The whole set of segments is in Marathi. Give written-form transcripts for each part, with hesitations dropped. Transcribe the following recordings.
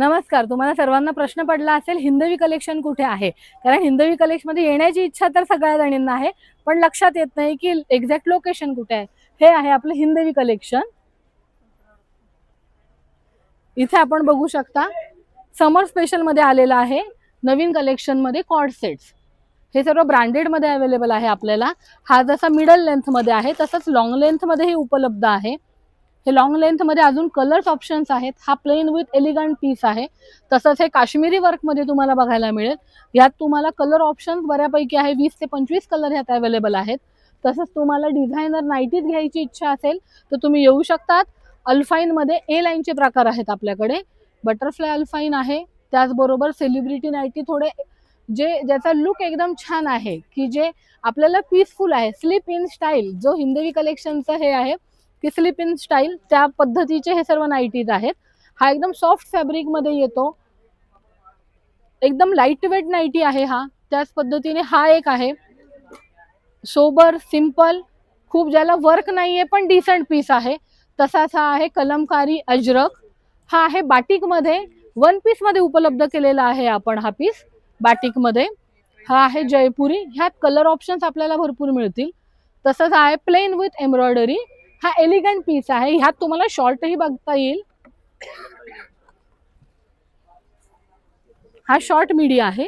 नमस्कार. तुम्हाला सर्वांना प्रश्न पडला असेल हिंदवी कलेक्शन कुठे आहे, कारण हिंदवी कलेक्शन मध्ये येण्याची इच्छा तर सगळ्या जणींना आहे, पण लक्षात येत नाही की एक्झॅक्ट लोकेशन कुठे आहे. हे आहे आपलं हिंदवी कलेक्शन. इथे आपण बघू शकता समर स्पेशल मध्ये आलेला आहे नवीन कलेक्शन मध्ये कॉर्ड सेट्स. हे सर्व ब्रँडेड मध्ये अवेलेबल आहे आपल्याला. हा जसा मिडल लेंथ मध्ये आहे तसंच लॉंग लेंथ मध्येही उपलब्ध आहे. हे लॉंग लेंथ मध्ये अजून कलर्स ऑप्शन्स आहेत. हा प्लेन विथ एलिगंट पीस आहे. तसंच हे काश्मीरी वर्क मध्ये तुम्हाला बघायला मिळेल. यात तुम्हाला कलर ऑप्शन्स बऱ्यापैकी आहे. 20 ते 25 कलर यात अवेलेबल आहेत. तसंच तुम्हाला डिझायनर नाईटीज घ्यायची इच्छा असेल तर तुम्ही येऊ शकतात. अल्फाईन मध्ये ए लाईनचे प्रकार आहेत आपल्याकडे. बटरफ्लाय अल्फाईन आहे, त्याचबरोबर सेलिब्रिटी नाईटी, थोडे ज्याचा लुक एकदम छान आहे की जे आपल्याला पीसफुल आहे. स्लीप इन स्टाईल जो हिंदवी कलेक्शनचं हे आहे की स्लीप इन स्टाईल, त्या पद्धतीचे हे सर्व नाईटीज आहेत. हा एकदम सॉफ्ट फॅब्रिक मध्ये येतो, एकदम लाईट वेट नाईटी आहे हा. त्याच पद्धतीने हा एक आहे सोबर सिंपल, खूप ज्याला वर्क नाहीये पण डिसेंट पीस आहे. तसाच हा आहे कलमकारी अजरक. हा आहे बाटिक मध्ये, वन पीस मध्ये उपलब्ध केलेला आहे आपण हा पीस बाटिक मध्ये. हा आहे जयपुरी. ह्यात कलर ऑप्शन्स आपल्याला भरपूर मिळतील. तसंच आहे प्लेन विथ एम्ब्रॉयडरी. हा एलिगंट पीस आहे. ह्यात तुम्हाला शॉर्टही बघता येईल. हा शॉर्ट मिडी आहे.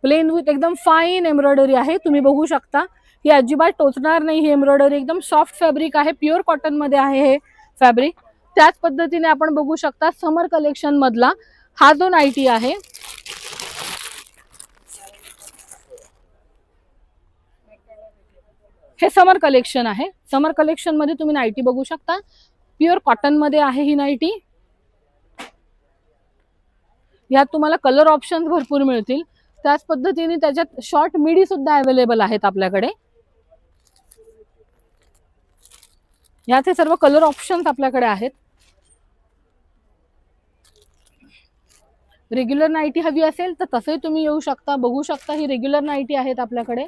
प्लेन विथ एकदम फाईन एम्ब्रॉयडरी आहे. तुम्ही बघू शकता ही अजिबात टोचणार नाही. ही एम्ब्रॉयडरी एकदम सॉफ्ट फॅब्रिक आहे. प्युअर कॉटन मध्ये आहे हे फॅब्रिक. त्याच पद्धतीने आपण बघू शकता समर कलेक्शन मधला हा जो नाईटी आहे, हे समर कलेक्शन आहे. समर कलेक्शन मध्ये तुम्ही नाईटी बघू शकता. प्युअर कॉटन मध्ये आहे ही नाईटी. यात तुम्हाला कलर ऑप्शन्स भरपूर मिळतील. त्याच पद्धतीने त्याच्यात शॉर्ट मिडी सुद्धा अवेलेबल आहेत आपल्याकडे. यात हे सर्व कलर ऑप्शन्स आपल्याकडे आहेत. रेग्युलर नाईटी हवी असेल तर तसंही तुम्ही येऊ शकता. बघू शकता ही रेग्युलर नाईटी आहेत आपल्याकडे.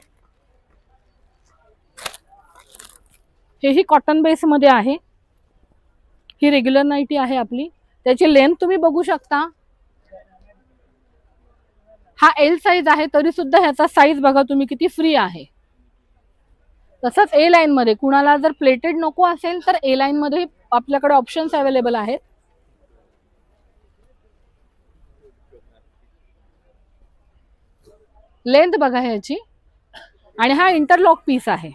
हेही कॉटन बेस मध्ये आहे. ही रेग्युलर नाईटी आहे आपली. त्याची लेंथ तुम्ही बघू शकता. हा एल साईज आहे तरी सुद्धा ह्याचा साईज बघा तुम्ही किती फ्री आहे. तसंच ए लाईन मध्ये कुणाला जर प्लेटेड नको असेल तर ए लाईन मध्ये आपल्याकडे ऑप्शन्स अवेलेबल आहेत. लेंथ बघा ह्याची. आणि हा इंटरलॉक पीस आहे.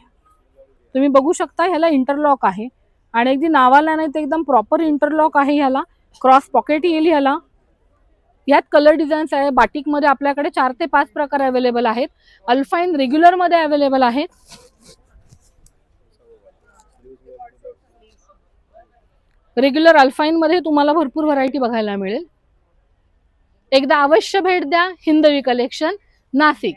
तुम्ही बघू शकता ह्याला इंटरलॉक आहे आणि अगदी नावाला नाही तर एकदम प्रॉपर इंटरलॉक आहे. ह्याला क्रॉस पॉकेट येईल ह्याला. यात कलर डिझाईन्स आहे. बाटिक मध्ये आपल्याकडे 4 ते 5 प्रकार अवेलेबल आहेत. अल्फाईन रेग्युलर मध्ये अवेलेबल आहेत. रेग्युलर अल्फाईन मध्ये तुम्हाला भरपूर व्हरायटी बघायला मिळेल. एकदा अवश्य भेट द्या हिंदवी कलेक्शन, नाशिक.